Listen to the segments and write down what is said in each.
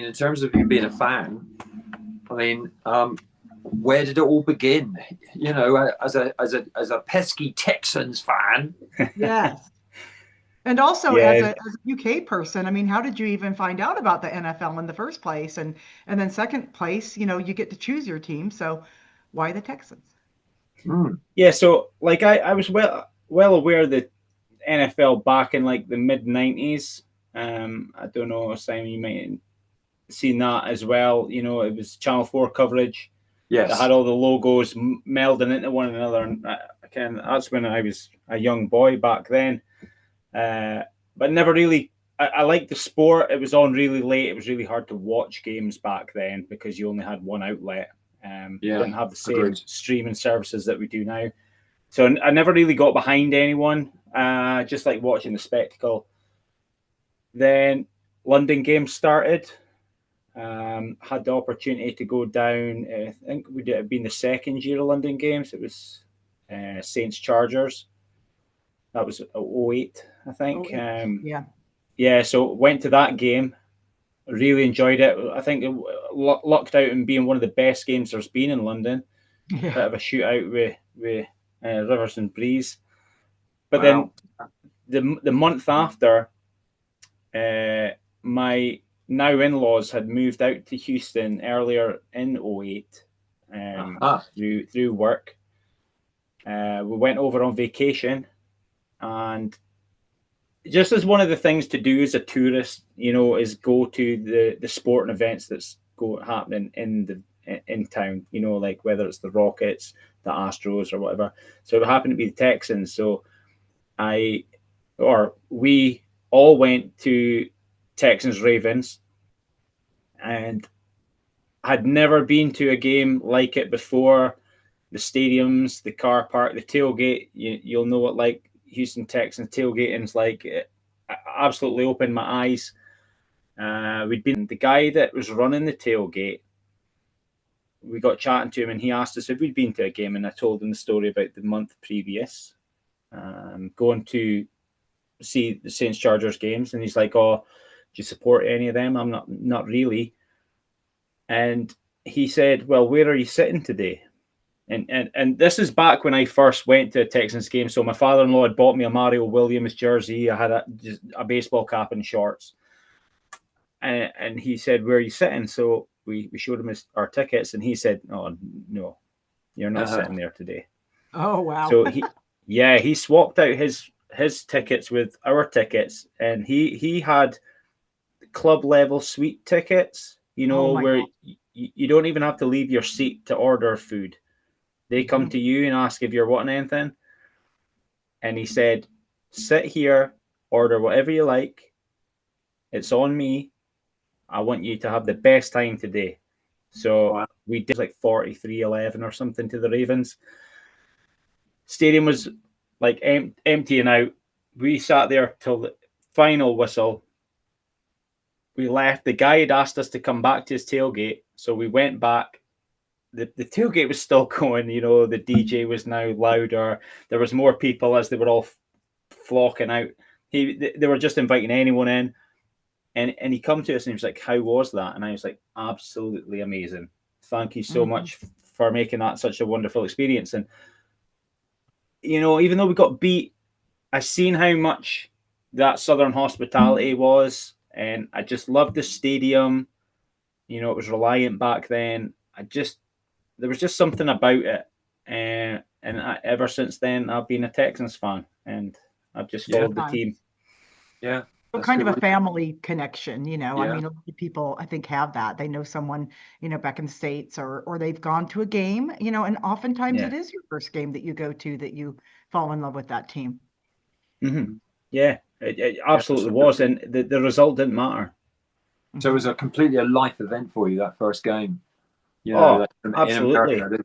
in terms of you being a fan, I mean, where did it all begin? You know, as a pesky Texans fan. Yes. And also as Yeah, a UK person, I mean, how did you even find out about the NFL in the first place? And then second place, you get to choose your team. So why the Texans? yeah. So like I was well aware that NFL back in like the mid-90s. I don't know, Simon, you might have seen that as well. You know, it was Channel 4 coverage that Yes. had all the logos melding into one another. And that's when I was a young boy back then. But never really, I liked the sport. It was on really late. It was really hard to watch games back then because you only had one outlet. You didn't have the same streaming services that we do now. So I never really got behind anyone, just like watching the spectacle. Then London games started. Had the opportunity to go down. I think would it have been the second year of London games? It was Saints Chargers. That was 08, I think. Oh, yeah. Yeah, so went to that game. Really enjoyed it. I think it lucked out in being one of the best games there's been in London. Yeah. Bit of a shootout with Rivers and Breeze. But Wow. then the month after, my now in-laws had moved out to Houston earlier in 08 through work. We went over on vacation, and just as one of the things to do as a tourist, you know, is go to the sporting events that's happening in town, you know, like whether it's the Rockets, the Astros, or whatever. So it happened to be the Texans. So we all went to Texans Ravens, and had never been to a game like it before. The stadiums, the car park, the tailgate, you'll know what like Houston Texans tailgating's like. It absolutely opened my eyes. We'd been the guy that was running the tailgate. We got chatting to him, and he asked us if we'd been to a game, and I told him the story about the month previous, going to see the Saints Chargers games, and he's like, "Oh, do you support any of them?" I'm not really. And he said, "Well, where are you sitting today?" And this is back when I first went to a Texans game. So my father-in-law had bought me a Mario Williams jersey. I had a baseball cap and shorts. And he said, "Where are you sitting?" So we showed him our tickets, and he said, "Oh, no, you're not sitting there today." Oh, wow. So he swapped out his tickets with our tickets, and he had club level suite tickets, you know, where you don't even have to leave your seat to order food. They come to you and ask if you're wanting anything. And he said, "Sit here, order whatever you like. It's on me. I want you to have the best time today." So we did like 43-11 or something to the Ravens. Stadium was like emptying out. We sat there till the final whistle. We left. The guy had asked us to come back to his tailgate. So we went back. The tailgate was still going, you know, the DJ was now louder. There was more people as they were all flocking out. They were just inviting anyone in. And he come to us and he was like, "How was that?" And I was like, "Absolutely amazing. Thank you so much for making that such a wonderful experience." And, you know, even though we got beat, I seen how much that Southern hospitality was. And I just loved the stadium. You know, it was Reliant back then. There was just something about it. And ever since then, I've been a Texans fan, and I've just followed the team. Yeah. So kind of a family connection, I Yeah. mean, a lot of people I think have that. They know someone, back in the States, or they've gone to a game, and oftentimes it is your first game that you go to that you fall in love with that team. Mm-hmm. Yeah, it absolutely was. And the result didn't matter. So it was completely a life event for you, that first game. You know, in absolutely. America,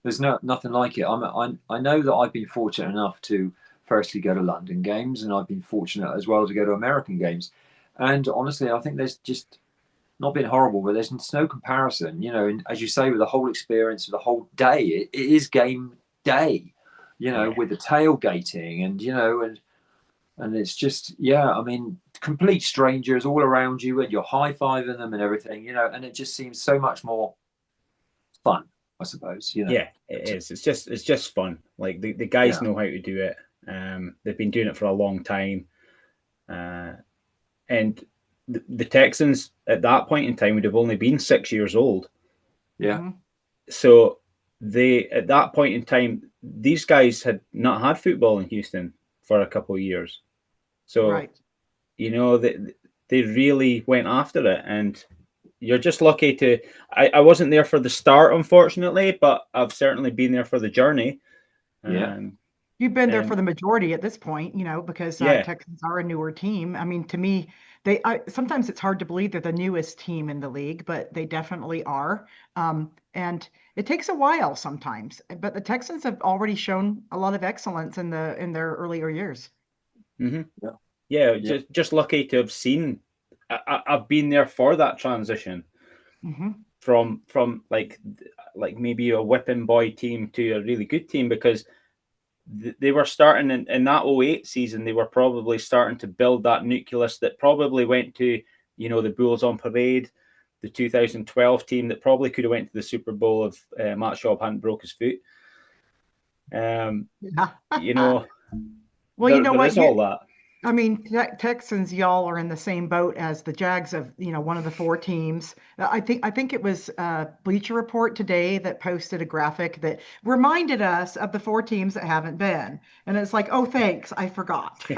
there's nothing like it. I know that I've been fortunate enough to firstly go to London games, and I've been fortunate as well to go to American games. And honestly, I think there's just not been horrible, but there's no comparison. And as you say, with the whole experience of the whole day, it is game day. With the tailgating and and it's just, I mean, complete strangers all around you, and you're high-fiving them and everything, you know, and it just seems so much more fun, I suppose, you know. Yeah, it is. It's just fun. Like the guys know how to do it. They've been doing it for a long time. And the Texans at that point in time would have only been 6 years old. Yeah. So at that point in time, these guys had not had football in Houston for a couple of years. So, you know, they really went after it, and you're just lucky to. I wasn't there for the start, unfortunately, but I've certainly been there for the journey. Yeah. You've been there for the majority at this point, you know, because Texans are a newer team. I mean, to me, sometimes it's hard to believe they're the newest team in the league, but they definitely are. And it takes a while sometimes, but the Texans have already shown a lot of excellence in their earlier years. Mm-hmm. Yeah. Just lucky to have seen. I've been there for that transition from like maybe a whipping boy team to a really good team, because they were starting in that 08 season. They were probably starting to build that nucleus that probably went to, you know, the Bulls on Parade, the 2012 team that probably could have went to the Super Bowl if Matt Schaub hadn't broke his foot. You know, well, you know what? There is all that. I mean, Texans, y'all are in the same boat as the Jags of, you know, one of the 4 teams. I think it was Bleacher Report today that posted a graphic that reminded us of the 4 teams that haven't been, and it's like, oh, thanks, I forgot. So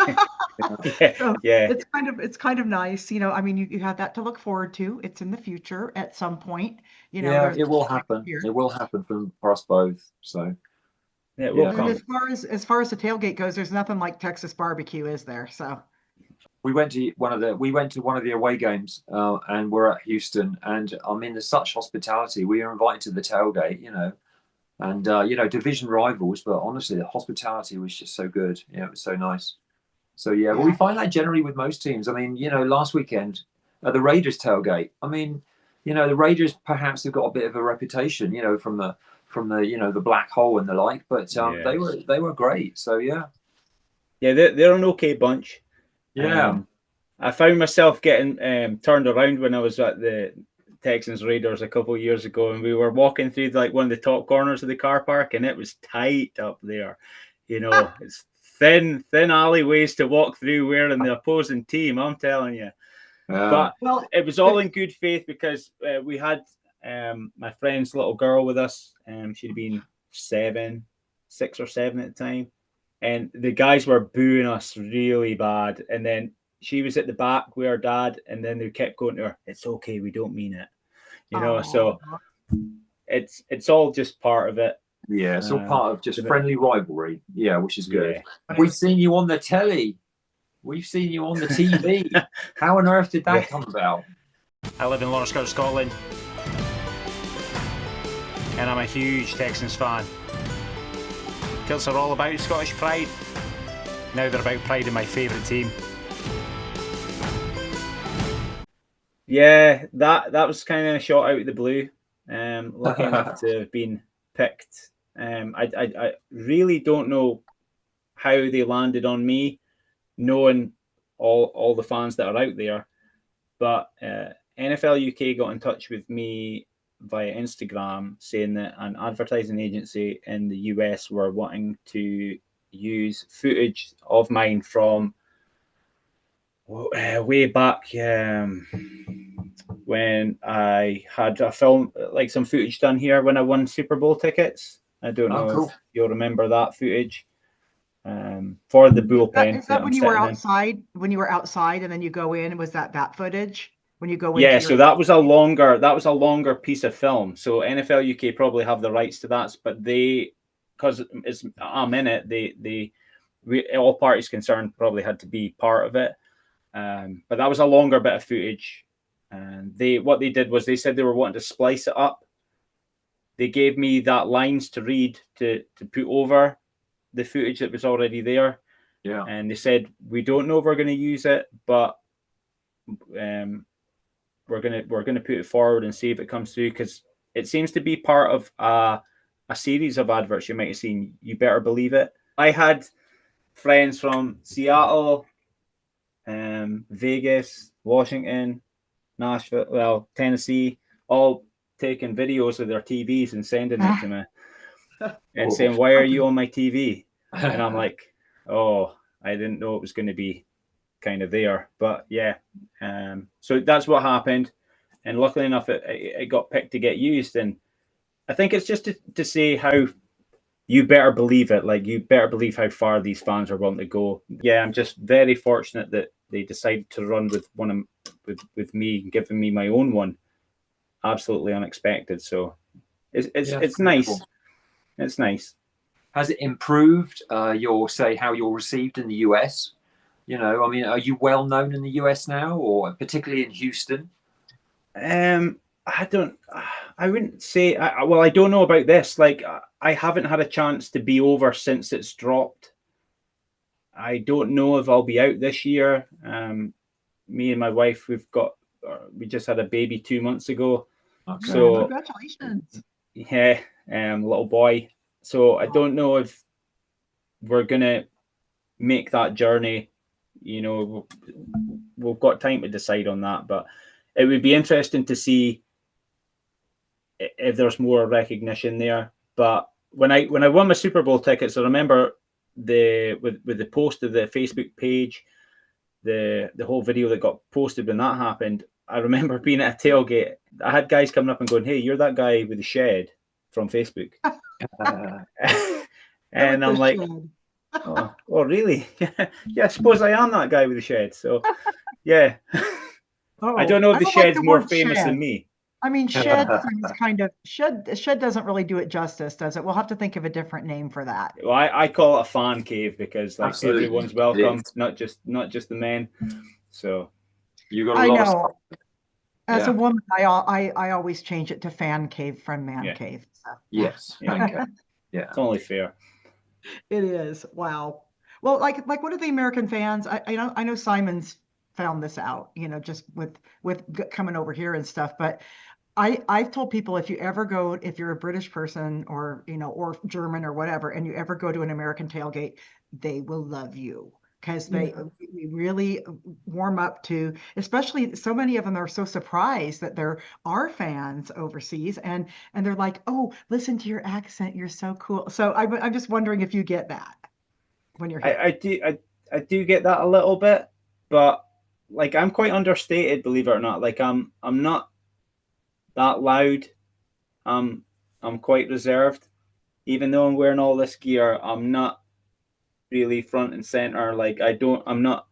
it's kind of nice, you know. I mean, you have that to look forward to. It's in the future at some point, you know. Yeah, it will happen. It will happen for us both. So. Yeah, it will come. As far as the tailgate goes, there's nothing like Texas barbecue, is there? So we went to one of the away games, and we're at Houston, and I mean, there's such hospitality. We were invited to the tailgate, you know, and you know, division rivals, but honestly, the hospitality was just so good. Yeah, it was so nice. So yeah, but we find that generally with most teams. I mean, you know, last weekend at the Raiders tailgate, I mean, you know, the Raiders perhaps have got a bit of a reputation, you know, from the you know, the black hole and the like, but they were great. So yeah, they're an okay bunch. Yeah, I found myself getting turned around when I was at the Texans Raiders a couple of years ago, and we were walking through like one of the top corners of the car park, and it was tight up there. You know, it's thin alleyways to walk through wearing the opposing team. I'm telling you. But it was all in good faith, because we had my friend's little girl with us. She'd been 6 or 7 at the time, and the guys were booing us really bad. And then she was at the back with her dad, and then they kept going to her, "It's okay, we don't mean it," you know. So it's all just part of it. Yeah, it's all part of just friendly rivalry. Yeah, which is good. Yeah. We've seen you on the telly. We've seen you on the TV. How on earth did that come about? I live in Lorskirk, Scotland, and I'm a huge Texans fan. Kilts are all about Scottish pride. Now they're about pride in my favourite team. Yeah, that was kind of a shot out of the blue. Lucky enough to have been picked. I really don't know how they landed on me, knowing all the fans that are out there. But NFL UK got in touch with me via Instagram, saying that an advertising agency in the US were wanting to use footage of mine from way back when I had a film, like some footage done here when I won Super Bowl tickets. I don't know if you'll remember that footage. For the bullpen. Is that when you were outside? In. When you were outside and then you go in, was that footage? When you go in? Yeah, so that was a longer piece of film. So NFL UK probably have the rights to that, but because I'm in it, all parties concerned probably had to be part of it. But that was a longer bit of footage. And what they did was they said they were wanting to splice it up. They gave me that lines to read to put over the footage that was already there. Yeah. And they said, we don't know if we're going to use it, but we're gonna put it forward and see if it comes through, because it seems to be part of a series of adverts you might have seen. You better believe it. I had friends from Seattle, Vegas, Washington, Nashville, well, Tennessee, all taking videos of their TVs and sending it to me and saying, "Why are you on my TV?" And I'm like, "Oh, I didn't know it was going to be kind of there." But yeah, so that's what happened. And luckily enough, it got picked to get used. And I think it's just to say how you better believe it. Like, you better believe how far these fans are willing to go. Yeah, I'm just very fortunate that they decided to run with with me, giving me my own one. Absolutely unexpected. So it's nice. Cool. It's nice. Has it improved how you're received in the US? You know, I mean, are you well known in the US now, or particularly in Houston? I wouldn't say. Well, I don't know about this. Like, I haven't had a chance to be over since it's dropped. I don't know if I'll be out this year. Me and my wife, we just had a baby 2 months ago. Okay. So congratulations. Yeah, little boy. So I don't know if we're gonna make that journey. You know, we've got time to decide on that, but it would be interesting to see if there's more recognition there. But when I won my Super Bowl tickets, I remember with the post of the Facebook page, the whole video that got posted when that happened. I remember being at a tailgate. I had guys coming up and going, "Hey, you're that guy with the shed from Facebook." And I'm like, oh, really? Yeah, I suppose I am that guy with the shed. So, yeah. I don't know if the shed's more famous than me. I mean, shed seems kind of shed doesn't really do it justice, does it? We'll have to think of a different name for that. Well, I call it a fan cave because like absolutely, everyone's welcome, not just the men. So you got a lot of stuff. As a woman, I always change it to fan cave from man cave. So. Yes. Yeah. It's only fair. It is. Wow. Well, like what are the American fans? I know Simon's found this out, you know, just with coming over here and stuff. But I've told people, if you're a British person or, you know, or German or whatever, and you ever go to an American tailgate, they will love you. Because we really warm up to, especially so many of them are so surprised that there are fans overseas, and they're like, "Oh, listen to your accent, you're so cool." So I'm just wondering if you get that when you're here. I do get that a little bit, but like, I'm quite understated, believe it or not. Like, I'm not that loud. I'm quite reserved, even though I'm wearing all this gear. I'm not really front and center. Like, I'm not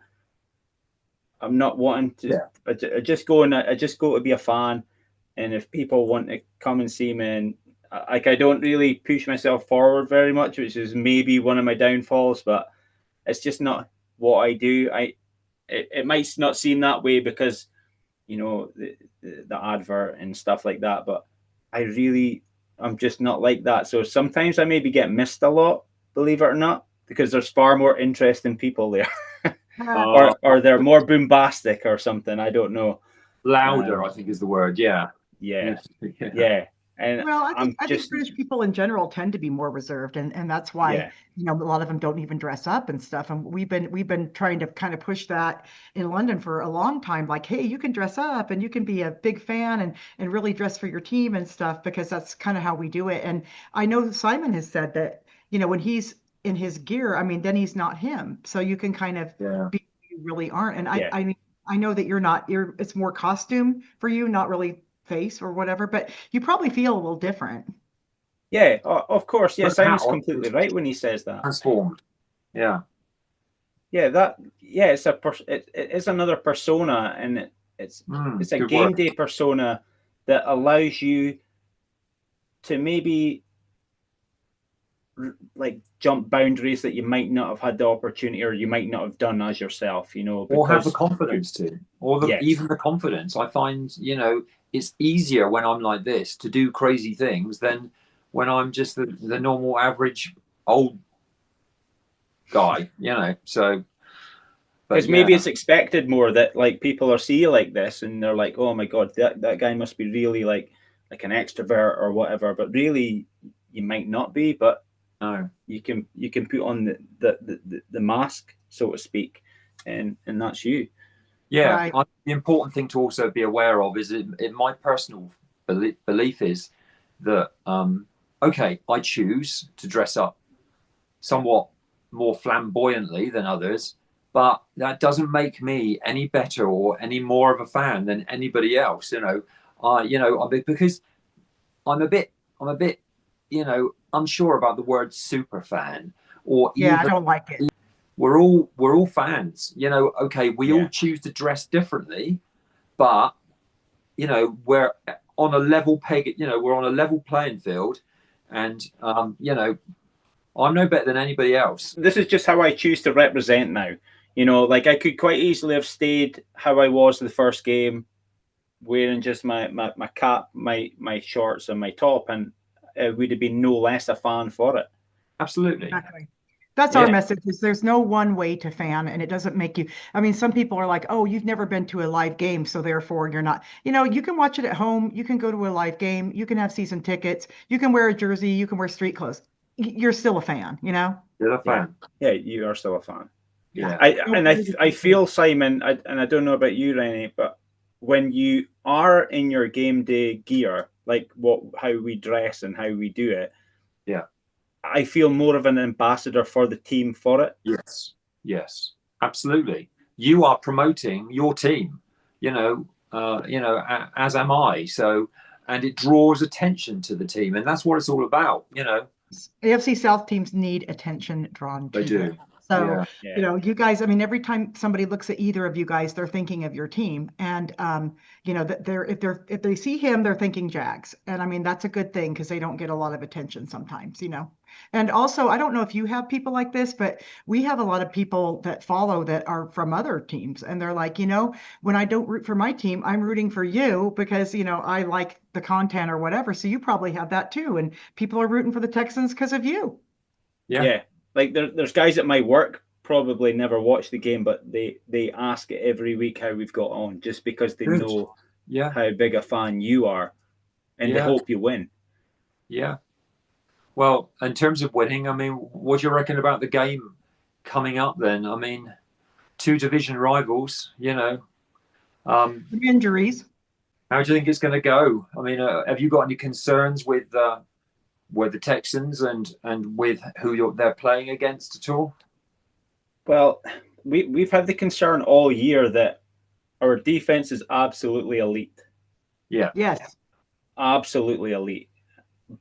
wanting to. I just go to be a fan, and if people want to come and see me, and like, I don't really push myself forward very much, which is maybe one of my downfalls, but it's just not what I do. It might not seem that way because, you know, the advert and stuff like that, but I'm just not like that. So sometimes I maybe get missed a lot, believe it or not, because there's far more interesting people there. or they're more bombastic or something. I don't know. Louder, I think is the word. Yeah. And well, I think British people in general tend to be more reserved, and that's why you know, a lot of them don't even dress up and stuff. And we've been trying to kind of push that in London for a long time. Like, hey, you can dress up and you can be a big fan and really dress for your team and stuff, because that's kind of how we do it. And I know Simon has said that, you know, when he's in his gear, I mean, then he's not him. So you can kind of be who you really aren't. And I mean, I know that it's more costume for you, not really face or whatever, but you probably feel a little different. Yeah, of course. Yeah, Simon's completely right when he says that. Transformed. Yeah. Yeah, it is another persona, and it's a game day persona that allows you to maybe like jump boundaries that you might not have had the opportunity, or you might not have done as yourself, you know, or have the confidence to, or even the confidence. I find, you know, it's easier when I'm like this to do crazy things than when I'm just the normal average old guy, you know. So because maybe it's expected more that like people are see you like this and they're like, oh my god, that guy must be really like an extrovert or whatever, but really you might not be. But no, you can put on the mask, so to speak, and that's you. Yeah, Right. the important thing to also be aware of is my personal belief is that okay, I choose to dress up somewhat more flamboyantly than others, but that doesn't make me any better or any more of a fan than anybody else. Because I'm a bit, unsure about the word super fan or Yeah, I even don't like it. we're all fans. Okay, we all Yeah. choose to dress differently, but we're on a level peg. We're on a level playing field, and I'm no better than anybody else. This is just how I choose to represent now. Like I could quite easily have stayed how I was the first game, wearing just my cap, my shorts, and my top, and it would have been no less a fan for it. Absolutely. Exactly. That's our message is there's no one way to fan, and it doesn't make you. I mean, some people are like, oh, you've never been to a live game, so therefore you're not. You can watch it at home. You can go to a live game. You can have season tickets. You can wear a jersey. You can wear street clothes. You're still a fan, You're a fan. Yeah, you are still a fan. Yeah. I feel, Simon, and I don't know about you, Rene, but when you are in your game day gear, like how we dress and how we do it, yeah, I feel more of an ambassador for the team for it. Yes, absolutely. You are promoting your team, as am I. So, and it draws attention to the team, and that's what it's all about. AFC South teams need attention drawn to them. So, you guys, I mean, every time somebody looks at either of you guys, they're thinking of your team. And, if they see him, they're thinking Jags. And I mean, that's a good thing because they don't get a lot of attention sometimes, And also, I don't know if you have people like this, but we have a lot of people that follow that are from other teams. And they're like, when I don't root for my team, I'm rooting for you because, I like the content or whatever. So you probably have that too. And people are rooting for the Texans because of you. Yeah. Like there's guys at my work probably never watch the game, but they ask every week how we've got on just because they know how big a fan you are and they hope you win. Yeah. Well, in terms of winning, I mean, what do you reckon about the game coming up then? I mean, two division rivals, Injuries. How do you think it's going to go? I mean, have you got any concerns with the Texans and with who they're playing against at all? Well, we've had the concern all year that our defense is absolutely elite. Yeah. Yes. Absolutely elite.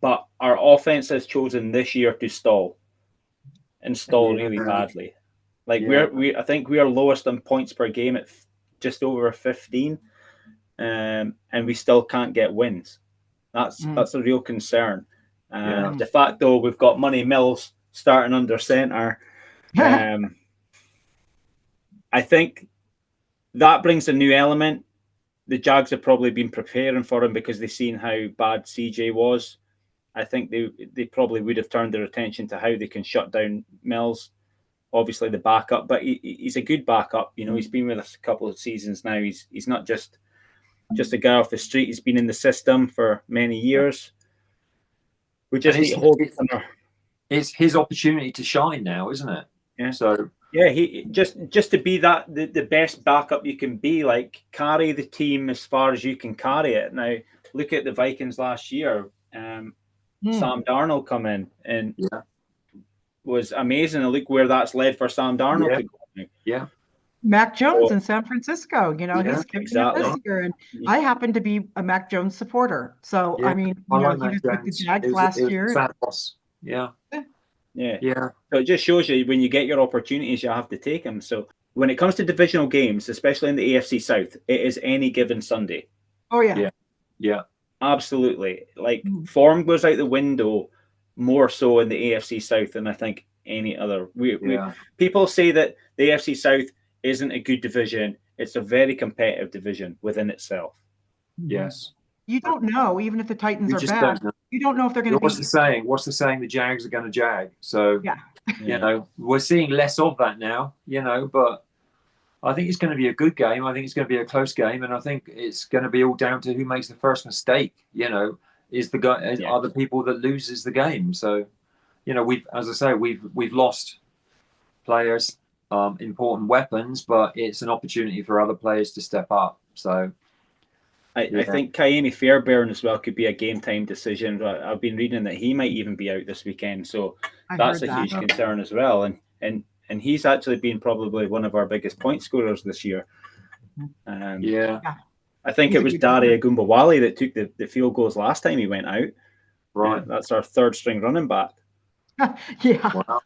But our offense has chosen this year to stall really badly. Like I think we are lowest on points per game at just over 15, and we still can't get wins. That's a real concern. The fact though we've got Money Mills starting under center, I think that brings a new element. The Jags have probably been preparing for him because they've seen how bad CJ was. I think they probably would have turned their attention to how they can shut down Mills. Obviously the backup, but he's a good backup. He's been with us a couple of seasons now. He's not just a guy off the street. He's been in the system for many years. We just need to hold it. It's his opportunity to shine now, isn't it? Yeah. So he just to be the best backup you can be, like carry the team as far as you can carry it. Now look at the Vikings last year. Sam Darnold come in and was amazing. And look where that's led for Sam Darnold to go. Yeah. Mac Jones in San Francisco, he's exactly this year, and I happen to be a Mac Jones supporter. So I mean, I like he was with the Jags last year. Yeah. So it just shows you when you get your opportunities, you have to take them. So when it comes to divisional games, especially in the AFC South, it is any given Sunday. Oh yeah. Absolutely. Like form goes out the window more so in the AFC South than I think any other. People say that the AFC South isn't a good division. It's a very competitive division within itself. Yes. You don't know, even if the Titans are bad. You don't know if they're going to be. What's the saying? The Jags are going to jag. So we're seeing less of that now. But I think it's going to be a good game. I think it's going to be a close game, and I think it's going to be all down to who makes the first mistake. Is the guy are the people that loses the game. So, we've lost players. important weapons, but it's an opportunity for other players to step up. So I think a.k.a. Fairbairn as well could be a game time decision. I've been reading that he might even be out this weekend, so that's a huge concern as well. And he's actually been probably one of our biggest point scorers this year. I think it was Dare Agumbawale that took the field goals last time he went out. Right. That's our third string running back. Yeah. Wow.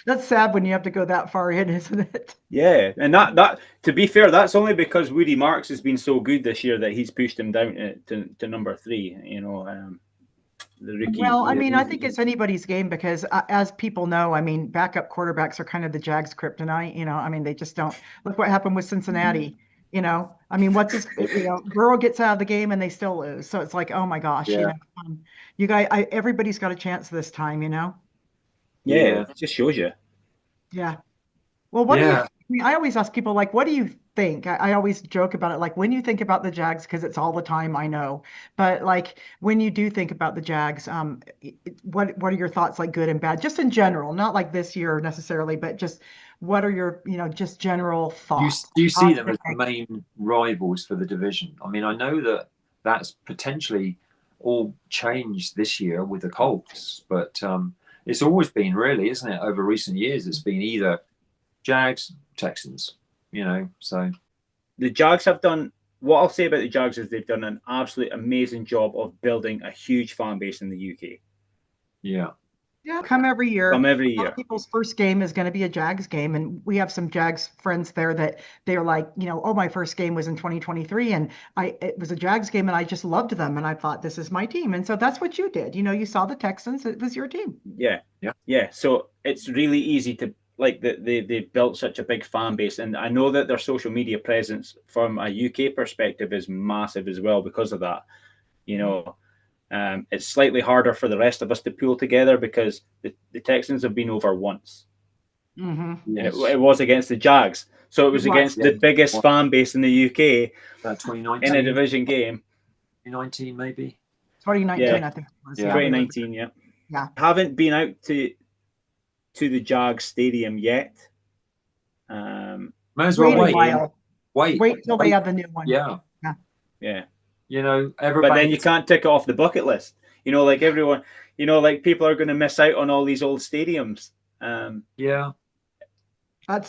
That's sad when you have to go that far in, isn't it? Yeah, and that to be fair, that's only because Woody Marks has been so good this year that he's pushed him down to number 3. The rookie. Well, I mean, I think it's anybody's game because, as people know, I mean, backup quarterbacks are kind of the Jags' kryptonite. I mean, they just don't. Look what happened with Cincinnati. I mean, Burrow gets out of the game and they still lose. So it's like, oh my gosh, you guys, everybody's got a chance this time. Yeah, it just shows you. Yeah. Well, what do you? I mean, I always ask people like, what do you think? I always joke about it, like when you think about the Jags, because it's all the time, I know. But like when you do think about the Jags, what are your thoughts, like good and bad, just in general, not like this year necessarily, but just what are your just general thoughts? Do you see them as the main rivals for the division? I mean, I know that that's potentially all changed this year with the Colts, but it's always been really, isn't it? Over recent years, it's been either Jags, Texans, so. The Jags have done, what I'll say about the Jags is they've done an absolutely amazing job of building a huge fan base in the UK. Yeah. Yeah, come every year. Come every year. People's first game is going to be a Jags game. And we have some Jags friends there that they're like, oh, my first game was in 2023 and it was a Jags game and I just loved them. And I thought, this is my team. And so that's what you did. You saw the Texans. It was your team. Yeah. So it's really easy to, like, they built such a big fan base. And I know that their social media presence from a UK perspective is massive as well because of that. It's slightly harder for the rest of us to pull together because the Texans have been over once. Mm-hmm. Yes. It was against the Jags. So it was against the biggest fan base in the UK 2019. in a division game. 2019, maybe? 2019, I think it was. 2019, yeah. Haven't been out to the Jags stadium yet. Might as well wait till they have the new one. Yeah. Everybody. But then you can't tick it off the bucket list. Like everyone, like people are going to miss out on all these old stadiums. That's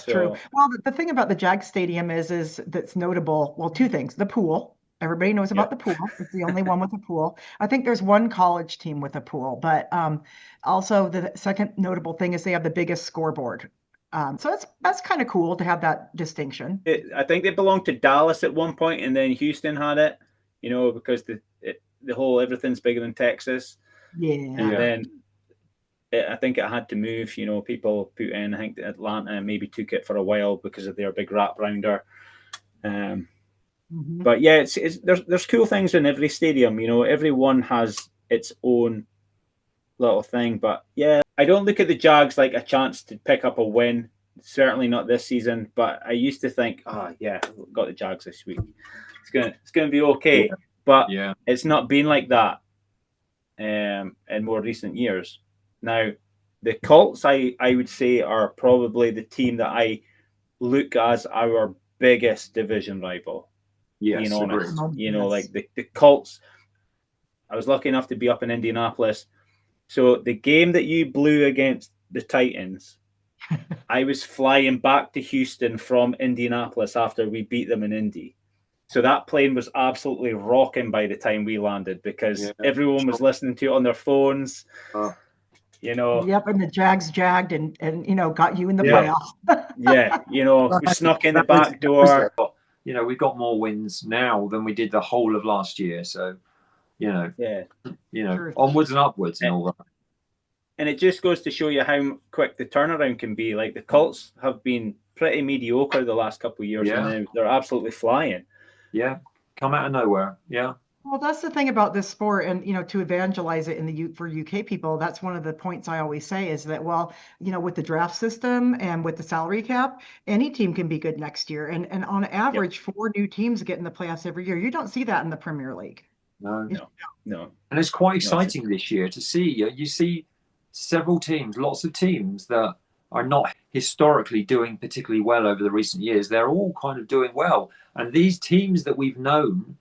true. Well, the thing about the Jags stadium is that's notable. Well, two things: the pool. Everybody knows about the pool. It's the only one with a pool. I think there's one college team with a pool, but also the second notable thing is they have the biggest scoreboard. So that's kind of cool to have that distinction. I think they belonged to Dallas at one point, and then Houston had it. Because the whole everything's bigger than Texas. Yeah. And then I think it had to move. People put in. I think Atlanta maybe took it for a while because of their big wrap rounder. But yeah, there's cool things in every stadium. Everyone has its own little thing. But yeah, I don't look at the Jags like a chance to pick up a win. Certainly not this season. But I used to think, we've got the Jags this week. It's gonna be okay, but it's not been like that in more recent years. Now, the Colts, I would say, are probably the team that I look as our biggest division rival. Yes, being honest, like the Colts. I was lucky enough to be up in Indianapolis, so the game that you blew against the Titans, I was flying back to Houston from Indianapolis after we beat them in Indy. So that plane was absolutely rocking by the time we landed because everyone was listening to it on their phones. Yep, and the Jags jagged and got you in the playoffs. We snuck in the back door. We've got more wins now than we did the whole of last year. So, onwards and upwards and all that. And it just goes to show you how quick the turnaround can be. Like the Colts have been pretty mediocre the last couple of years, and they're absolutely flying. Yeah, come out of nowhere. Yeah. Well, that's the thing about this sport, and to evangelize it for UK people, that's one of the points I always say is that, with the draft system and with the salary cap, any team can be good next year. And on average, 4 new teams get in the playoffs every year. You don't see that in the Premier League. No. And it's quite exciting this year to see. You see several teams, lots of teams that are not historically doing particularly well over the recent years. They're all kind of doing well, and these teams that we've known,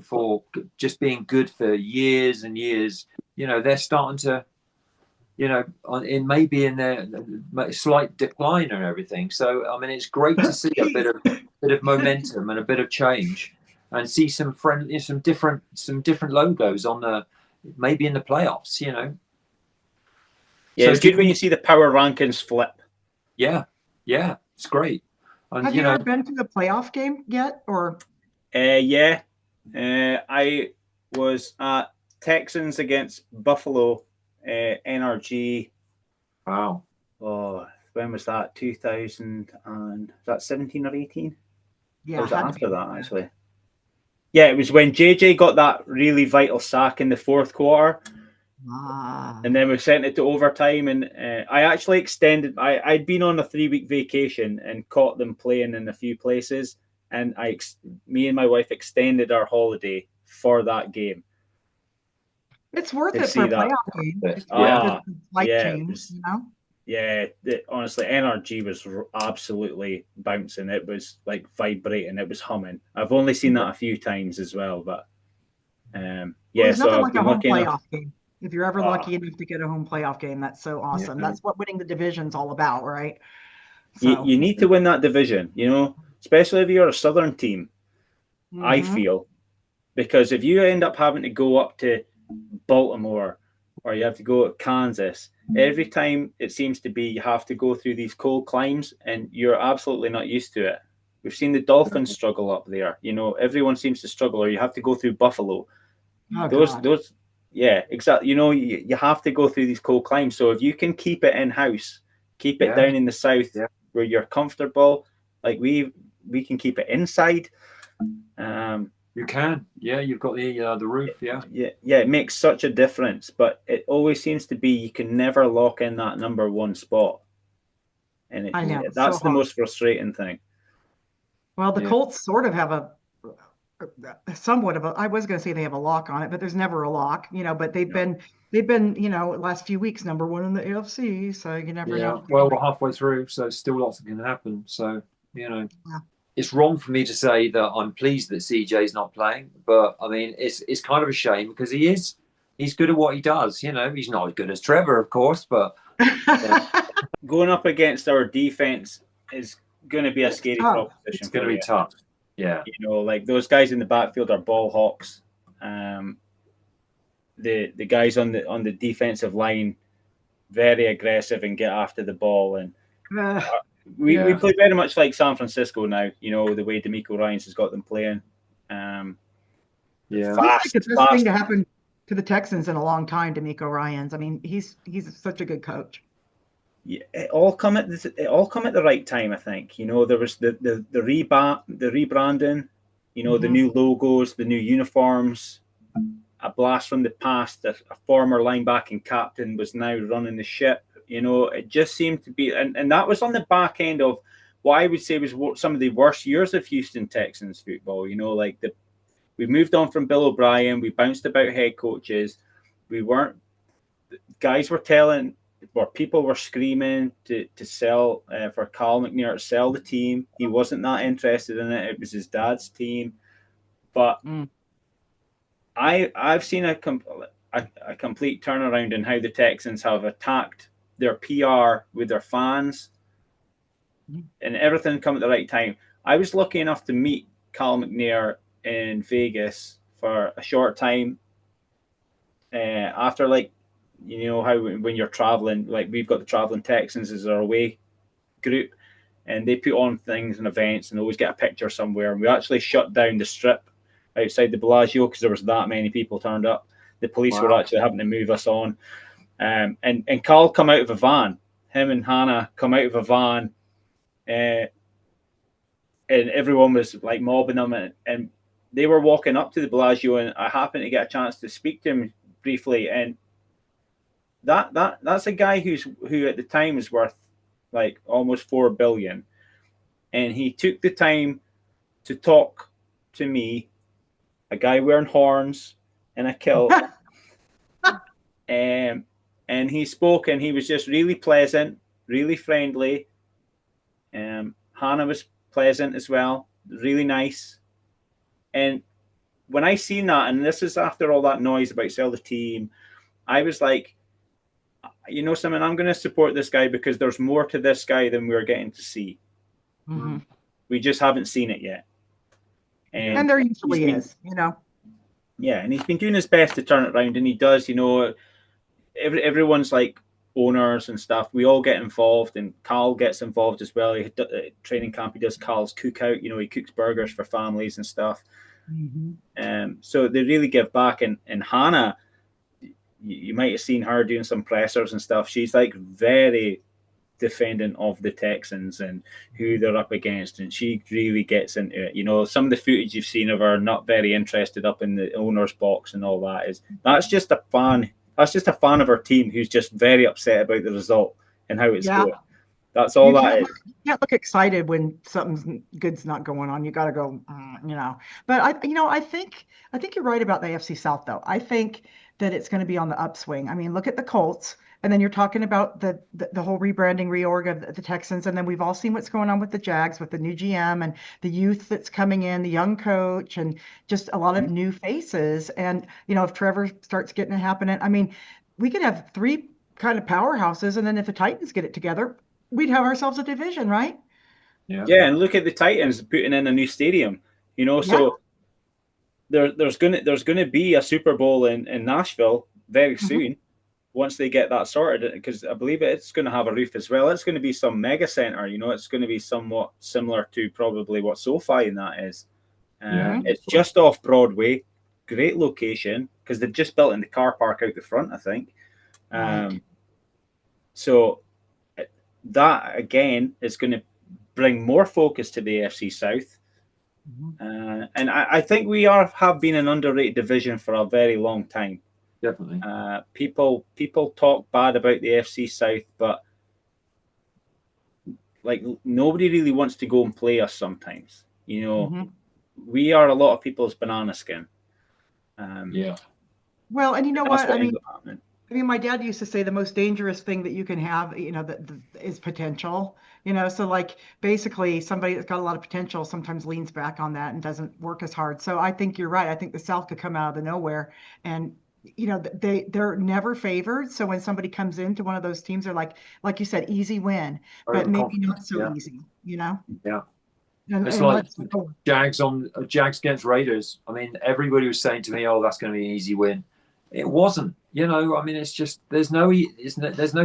for just being good for years and years, they're starting to, in maybe in their slight decline and everything. So I mean, it's great to see a bit of momentum and a bit of change, and see some different logos on the maybe in the playoffs. Yeah, so it's good when you see the power rankings flip. Yeah, it's great. And, have you ever been to the playoff game yet, or? Yeah, I was at Texans against Buffalo. NRG. Wow. Oh, when was that? 2000 and was that 17 or 18? Yeah, or was it after that actually? Yeah, it was when JJ got that really vital sack in the fourth quarter. And then we sent it to overtime, and I actually extended. I'd been on a 3-week vacation and caught them playing in a few places, and me and my wife extended our holiday for that game. It's worth it for a playoff game. It's life change, Yeah, honestly, NRG was absolutely bouncing. It was like vibrating. It was humming. I've only seen that a few times as well, but there's nothing like a home playoff game. If you're ever lucky enough to get a home playoff game, that's so awesome. Yeah. That's what winning the division's all about, right? So, you need to win that division, especially if you're a Southern team. I feel, because if you end up having to go up to Baltimore or you have to go to Kansas, every time it seems to be you have to go through these cold climbs, and you're absolutely not used to it. We've seen the Dolphins struggle up there. Everyone seems to struggle, or you have to go through Buffalo. Those yeah, exactly. You have to go through these cold climbs. So if you can keep it in-house, keep it down in the south where you're comfortable, like we can keep it inside. You can, you've got the roof, yeah, it makes such a difference. But it always seems to be you can never lock in that number one spot, and I know, that's the most frustrating thing. Well, the Colts sort of have somewhat of a. I was going to say they have a lock on it, but there's never a lock, But they've been, last few weeks number one in the AFC, so you never know. Well, we're halfway through, so still lots that can happen. So It's wrong for me to say that I'm pleased that CJ's not playing, but I mean, it's kind of a shame because he's good at what he does. He's not as good as Trevor, of course, but going up against our defense is going to be a scary proposition. It's going to be tough. Yeah, like those guys in the backfield are ball hawks. The guys on the defensive line, very aggressive and get after the ball, and we play very much like San Francisco now. The way D'Amico Ryans has got them playing. Fast, it's the best thing to happen to the Texans in a long time. D'Amico Ryans. I mean, he's such a good coach. Yeah, it all come at the right time. I think there was the rebranding, the new logos, the new uniforms, a blast from the past. A former linebacking captain was now running the ship. It just seemed to be, and that was on the back end of what I would say was some of the worst years of Houston Texans football. We moved on from Bill O'Brien. We bounced about head coaches. Guys were telling. Where people were screaming to sell for Cal McNair to sell the team. He wasn't that interested in it. It was his dad's team. But I've seen a complete turnaround in how the Texans have attacked their PR with their fans, and everything come at the right time. I was lucky enough to meet Cal McNair in Vegas for a short time after how when you're traveling, like we've got the Traveling Texans as our away group, and they put on things and events and always get a picture somewhere. And we actually shut down the strip outside the Bellagio because there was that many people turned up. The police were actually having to move us on. And Carl come out of a van. Him and Hannah come out of a van, and everyone was like mobbing them, and they were walking up to the Bellagio, and I happened to get a chance to speak to him briefly, and that's a guy who at the time was worth like almost $4 billion, and he took the time to talk to me, a guy wearing horns and a kilt, and he spoke, and he was just really pleasant. really friendly. Hannah was pleasant as well, really nice. And when I seen that, and this is after all that noise about sell the team, I was like, you know something, I'm going to support this guy because there's more to this guy than we're getting to see. Mm-hmm. We just haven't seen it yet. And there usually is, you know. Yeah, and he's been doing his best to turn it around, and he does. You know, everyone's like owners and stuff. We all get involved, and Carl gets involved as well. Training camp, he does Carl's cookout. You know, he cooks burgers for families and stuff. Mm-hmm. So they really give back. And Hannah, you might have seen her doing some pressers and stuff. She's like very defending of the Texans and who they're up against, and she really gets into it. You know, some of the footage you've seen of her not very interested up in the owner's box and all that that's just a fan. That's just a fan of her team who's just very upset about the result and how it's going. That's all that is. You can't look excited when something good's not going on. You got to go, you know. But I think you're right about the AFC South, though. I think that it's going to be on the upswing. I mean, look at the Colts, and then you're talking about the whole rebranding, reorg of the Texans, and then we've all seen what's going on with the Jags, with the new GM and the youth that's coming in, the young coach, and just a lot of new faces. And you know, if Trevor starts getting it happening, I mean, we could have three kind of powerhouses, and then if the Titans get it together, we'd have ourselves a division, right? Yeah, and look at the Titans putting in a new stadium. You know, so there's gonna be a Super Bowl in Nashville very soon once they get that sorted, because I believe it's going to have a roof as well. It's going to be some mega center. You know, it's going to be somewhat similar to probably what SoFi and that is. It's just off Broadway, great location because they've just built in the car park out the front, I think. So that again is going to bring more focus to the AFC South. And I think we have been an underrated division for a very long time. Definitely. People talk bad about the AFC South, but like nobody really wants to go and play us sometimes. You know, we are a lot of people's banana skin. Well, and you know what? I mean, my dad used to say the most dangerous thing that you can have, you know, is potential. You know, so like basically somebody that's got a lot of potential sometimes leans back on that and doesn't work as hard. So I think you're right. I think the South could come out of the nowhere, and you know they're never favored. So when somebody comes into one of those teams, they're like you said, easy win, but maybe not so easy. You know. Yeah. It's like Jags against Raiders. I mean, everybody was saying to me, "Oh, that's going to be an easy win." It wasn't. You know, I mean, it's just there's no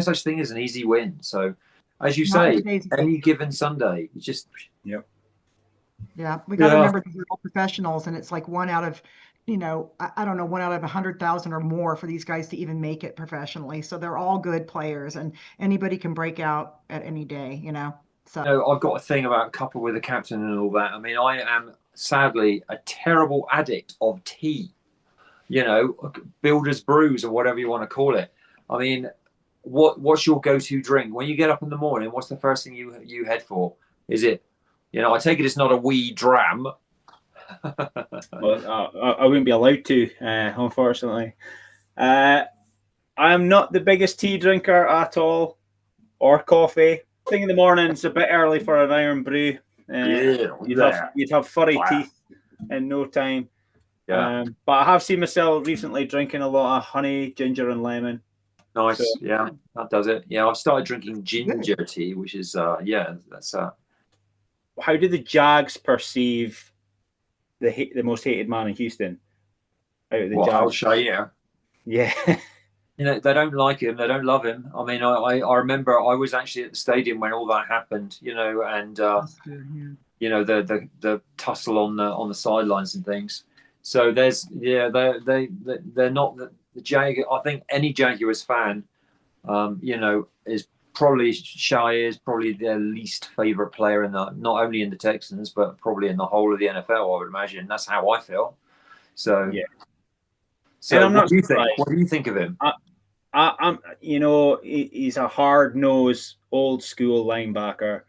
such thing as an easy win. So, as you say, any given Sunday, it's just we got to remember these are all professionals, and it's like one out of, you know, I don't know, 1 out of 100,000 or more for these guys to even make it professionally. So they're all good players, and anybody can break out at any day. You know. So I've got a thing about Cuppa with the captain and all that. I mean, I am sadly a terrible addict of tea. You know, builder's brews or whatever you want to call it. I mean, what's your go-to drink when you get up in the morning? What's the first thing you head for? Is it, you know, I take it it's not a wee dram. Well, I wouldn't be allowed to, unfortunately. I am not the biggest tea drinker at all, or coffee. I think in the morning it's a bit early for an iron brew. You'd have furry teeth in no time. But I have seen myself recently drinking a lot of honey, ginger, and lemon. Nice, so, yeah, that does it. Yeah, I've started drinking ginger tea, which is that's. How do the Jags perceive the most hated man in Houston? Out of the Jags, Al Shaair. Yeah. You know, they don't like him. They don't love him. I mean, I remember I was actually at the stadium when all that happened. You know, and you know the tussle on the sidelines and things. So there's they're not the Jaguar. I think any Jaguars fan, you know, is probably Shaair is probably their least favorite player in not only in the Texans but probably in the whole of the NFL. I would imagine that's how I feel. So yeah. So what do you think? What do you think of him? I'm, you know, he's a hard-nosed, old-school linebacker,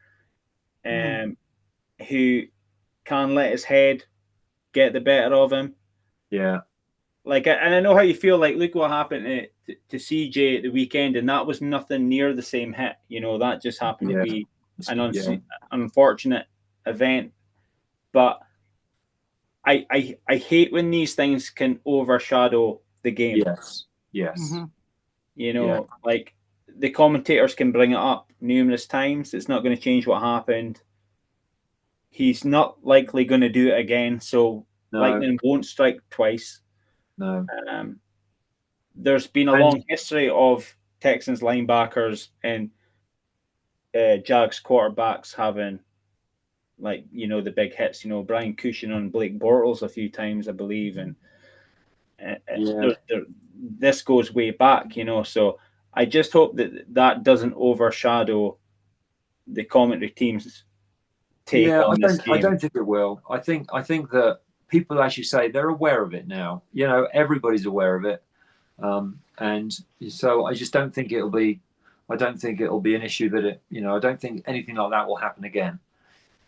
who can let his head get the better of him. Yeah. Like, and I know how you feel. Like, look what happened to CJ at the weekend, and that was nothing near the same hit. You know, that just happened to be an unfortunate event. But I hate when these things can overshadow the game. Yes. Mm-hmm. You know, like the commentators can bring it up numerous times. It's not going to change what happened. He's not likely going to do it again. So lightning won't strike twice. No. There's been a long history of Texans linebackers and Jags quarterbacks having, like, you know, the big hits. You know, Brian Cushing on Blake Bortles a few times, I believe, and this goes way back. You know, so I just hope that doesn't overshadow the commentary team's take on this game. I don't think it will. I think that people, as you say, they're aware of it now. You know, everybody's aware of it, and so I just don't think it'll be. I don't think it'll be an issue that it. You know, I don't think anything like that will happen again.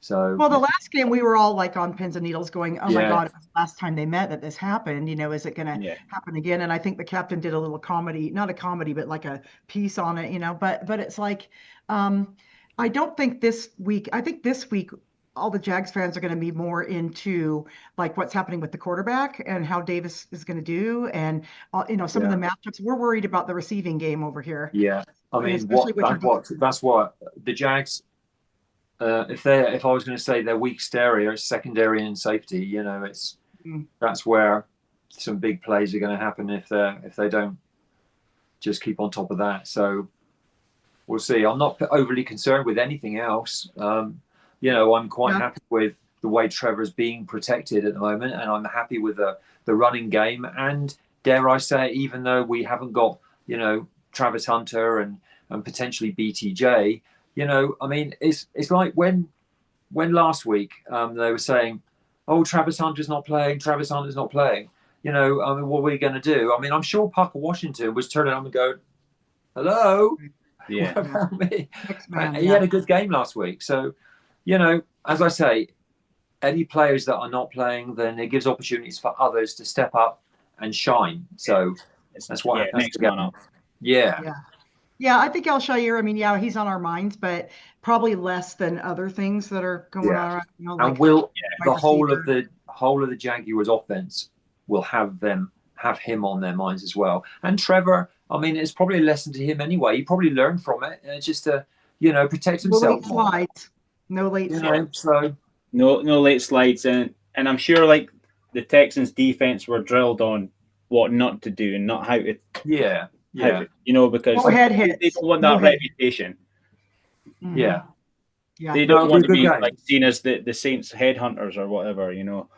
So, well, the last game we were all like on pins and needles going, oh my God, it was the last time they met that this happened. You know, is it going to happen again? And I think the captain did a little comedy, not a comedy, but like a piece on it, you know, but it's like, I don't think this week, I think this week, all the Jags fans are going to be more into like what's happening with the quarterback and how Davis is going to do. And, you know, some of the matchups, we're worried about the receiving game over here. Yeah. I mean, that's what the Jags, if I was going to say their weakest area is secondary and safety, you know, that's where some big plays are going to happen if they don't just keep on top of that. So we'll see. I'm not overly concerned with anything else. You know, I'm quite happy with the way Trevor's being protected at the moment, and I'm happy with the running game. And dare I say, even though we haven't got, you know, Travis Hunter and potentially BTJ, you know, I mean, it's like when last week they were saying, oh, Travis Hunter's not playing. You know, I mean, what are we going to do? I mean, I'm sure Parker Washington was turning up and go, hello? Yeah. What about me? He had a good game last week. So, you know, as I say, any players that are not playing, then it gives opportunities for others to step up and shine. So that's what next man up. Yeah, I think Al Shaair, I mean, he's on our minds, but probably less than other things that are going on. You know, and the whole of the Jaguars offense will have him on their minds as well. And Trevor, I mean, it's probably a lesson to him anyway. He probably learned from it, just to, you know, protect himself. No late slides. So no late slides, and I'm sure like the Texans defense were drilled on what not to do and not how to. You know, because they don't want that reputation. Yeah. They don't want to be like seen as the Saints headhunters or whatever, you know.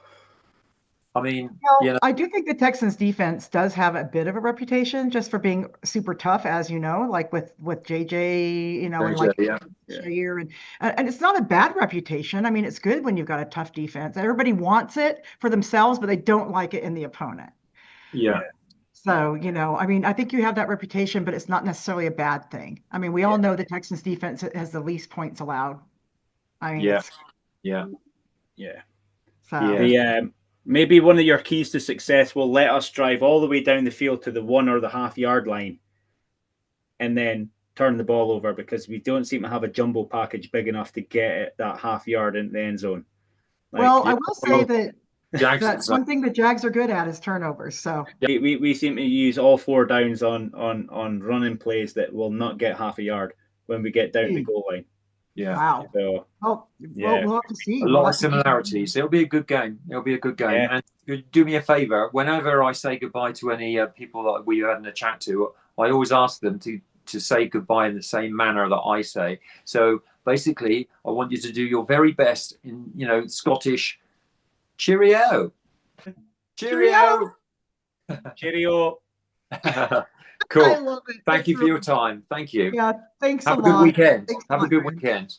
I mean, I do think the Texans defense does have a bit of a reputation just for being super tough, as you know, like with JJ, you know, and like Shaair, and it's not a bad reputation. I mean, it's good when you've got a tough defense. Everybody wants it for themselves, but they don't like it in the opponent. Yeah. So, you know, I mean, I think you have that reputation, but it's not necessarily a bad thing. I mean, we all know the Texans defense has the least points allowed. I mean, So maybe one of your keys to success will let us drive all the way down the field to the 1 or the half-yard line and then turn the ball over, because we don't seem to have a jumbo package big enough to get it that half-yard in the end zone. I will say that that's one thing the Jags are good at is turnovers. So we seem to use all 4 downs on running plays that will not get half a yard when we get down the goal line. Yeah. Wow. So, we'll have to see. A lot of similarities. It'll be a good game. Yeah. And do me a favor. Whenever I say goodbye to any people that we had in a chat to, I always ask them to say goodbye in the same manner that I say. So basically, I want you to do your very best in, you know, Scottish. Cheerio. Cheerio. Cool. I love it. Thank you for your time. Thank you. Yeah, thanks a lot. Have a good weekend.